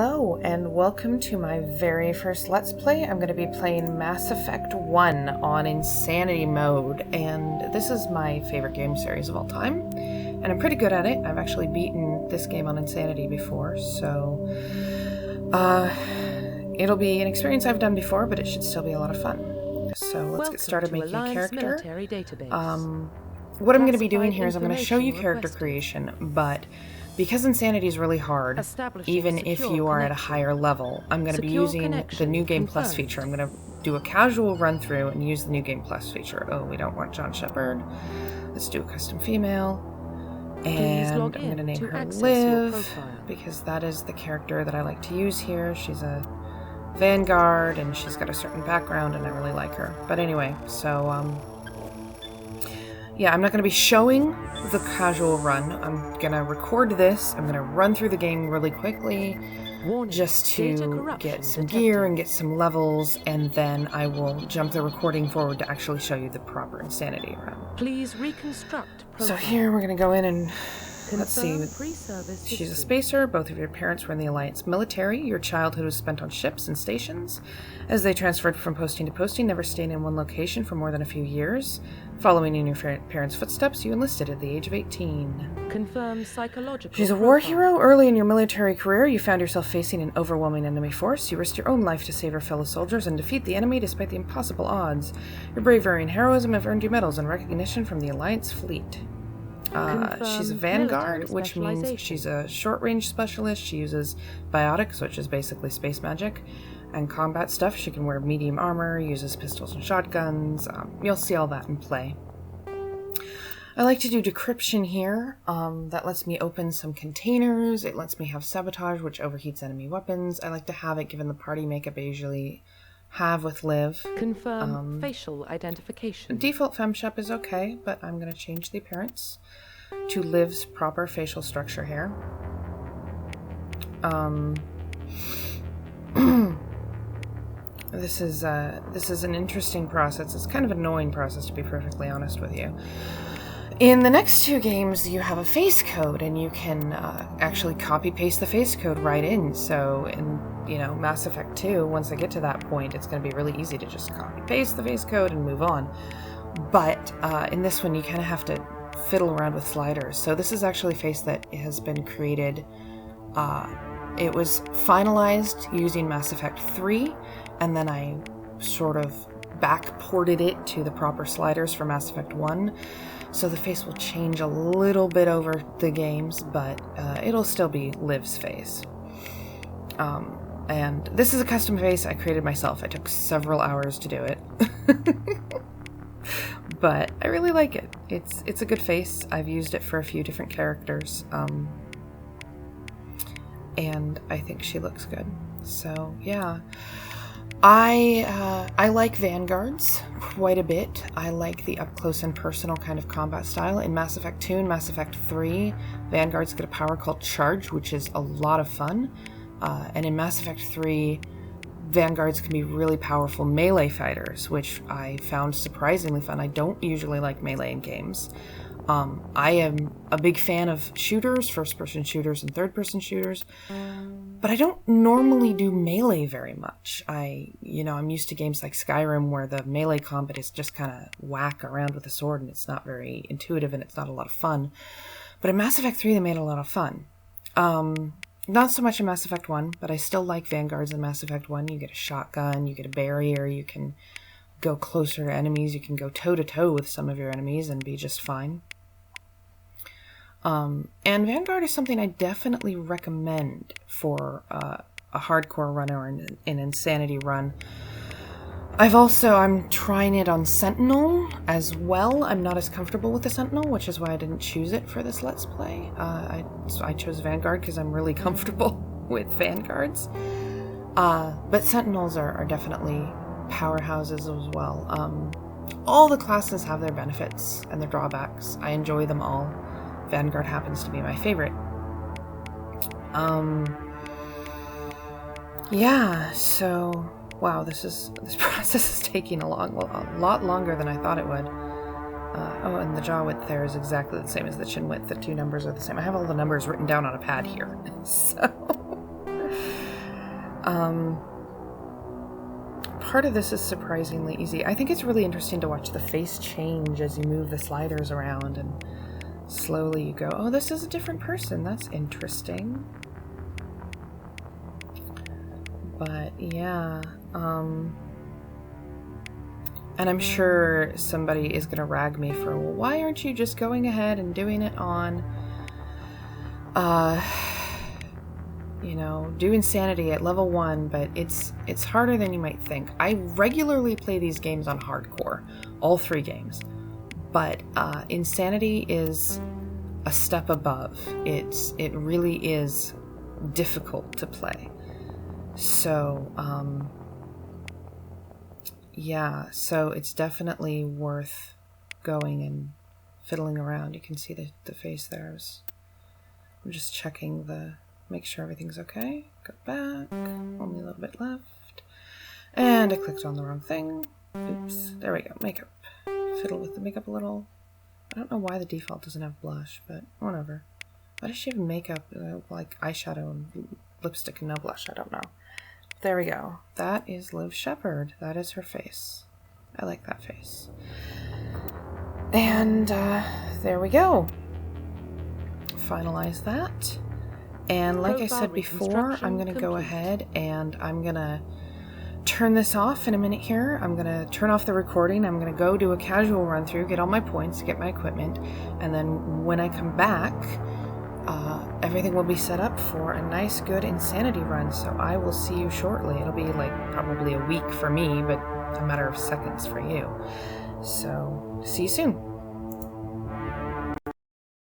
Hello, and welcome to my very first Let's Play. I'm going to be playing Mass Effect 1 on Insanity mode, and this is my favorite game series of all time, and I'm pretty good at it. I've actually beaten this game on Insanity before, so it'll be an experience I've done before, but it should still be a lot of fun. So let's get started making a character. What I'm going to be doing here is I'm going to show you character creation, but because Insanity is really hard, even if you are at a higher level, I'm going to be using the New Game Plus feature. I'm going to do a casual run through and use the New Game Plus feature. Oh, we don't want John Shepard. Let's do a custom female. And I'm going to name her Liv, because that is the character that I like to use here. She's a Vanguard, and she's got a certain background, and I really like her. But anyway, so, yeah, I'm not going to be showing the casual run. I'm going to record this. I'm going to run through the game really quickly just to get some gear and get some levels, and then I will jump the recording forward to actually show you the proper Insanity run. Please reconstruct profile. So here we're going to go in and let's see. She's a spacer. Both of your parents were in the Alliance military. Your childhood was spent on ships and stations. As they transferred from posting to posting, never staying in one location for more than a few years. Following in your parents' footsteps, you enlisted at the age of 18. Confirm psychological. She's a war hero. Early in your military career, you found yourself facing an overwhelming enemy force. You risked your own life to save your fellow soldiers and defeat the enemy despite the impossible odds. Your bravery and heroism have earned you medals and recognition from the Alliance fleet. She's a Vanguard, which means she's a short-range specialist. She uses biotics, which is basically space magic, and combat stuff. She can wear medium armor, uses pistols and shotguns. You'll see all that in play. I like to do decryption here. That lets me open some containers. It lets me have sabotage, which overheats enemy weapons. I like to have it given the party makeup I usually have with Liv. Confirm facial identification. Default FemShep is okay, but I'm going to change the appearance to Liv's proper facial structure here. This is an interesting process. It's kind of an annoying process, to be perfectly honest with you. In the next two games, you have a face code, and you can actually copy-paste the face code right in. So in, Mass Effect 2, once I get to that point, it's going to be really easy to just copy-paste the face code and move on. But in this one, you kind of have to fiddle around with sliders. So this is actually a face that has been created. It was finalized using Mass Effect 3, and then I sort of back-ported it to the proper sliders for Mass Effect 1. So the face will change a little bit over the games, but it'll still be Liv's face. And this is a custom face I created myself. I took several hours to do it. But I really like it. It's a good face. I've used it for a few different characters. And I think she looks good. So, yeah. I like Vanguards quite a bit. I like the up-close and personal kind of combat style. In Mass Effect 2 and Mass Effect 3, Vanguards get a power called Charge, which is a lot of fun. And in Mass Effect 3, Vanguards can be really powerful melee fighters, which I found surprisingly fun. I don't usually like melee in games. I am a big fan of shooters, first-person shooters and third-person shooters, but I don't normally do melee very much. I'm used to games like Skyrim where the melee combat is just kind of whack around with a sword and it's not very intuitive and it's not a lot of fun. But in Mass Effect 3, they made it a lot of fun. Not so much in Mass Effect 1, but I still like Vanguards in Mass Effect 1. You get a shotgun, you get a barrier, you can go closer to enemies, you can go toe-to-toe with some of your enemies and be just fine. And Vanguard is something I definitely recommend for a hardcore run or an Insanity run. I'm trying it on Sentinel as well. I'm not as comfortable with the Sentinel, which is why I didn't choose it for this Let's Play. So I chose Vanguard because I'm really comfortable with Vanguards. But Sentinels are definitely powerhouses as well. All the classes have their benefits and their drawbacks. I enjoy them all. Vanguard happens to be my favorite. Yeah, so wow, this process is taking a lot longer than I thought it would. Oh, and the jaw width there is exactly the same as the chin width. The two numbers are the same. I have all the numbers written down on a pad here. So Part of this is surprisingly easy. I think it's really interesting to watch the face change as you move the sliders around, and slowly you go, oh, this is a different person. That's interesting. But yeah, and I'm sure somebody is going to rag me for, well, why aren't you just going ahead and doing it on, you know, do insanity at level 1, but it's harder than you might think. I regularly play these games on hardcore, all 3 games, but insanity is a step above. It really is difficult to play. So, yeah, so it's definitely worth going and fiddling around. You can see the face there. I'm just checking make sure everything's okay. Go back, only a little bit left. And I clicked on the wrong thing. Oops, there we go, makeup. Fiddle with the makeup a little. I don't know why the default doesn't have blush, but whatever. Why does she have makeup, like eyeshadow and lipstick and no blush? I don't know. There we go. That is Liv Shepard. That is her face. I like that face. And there we go. Finalize that. And like I said before, I'm going to go ahead and I'm going to turn this off in a minute here. I'm going to turn off the recording. I'm going to go do a casual run through, get all my points, get my equipment, and then when I come back, everything will be set up for a nice, good insanity run. So I will see you shortly. It'll be like probably a week for me, but a matter of seconds for you. So see you soon.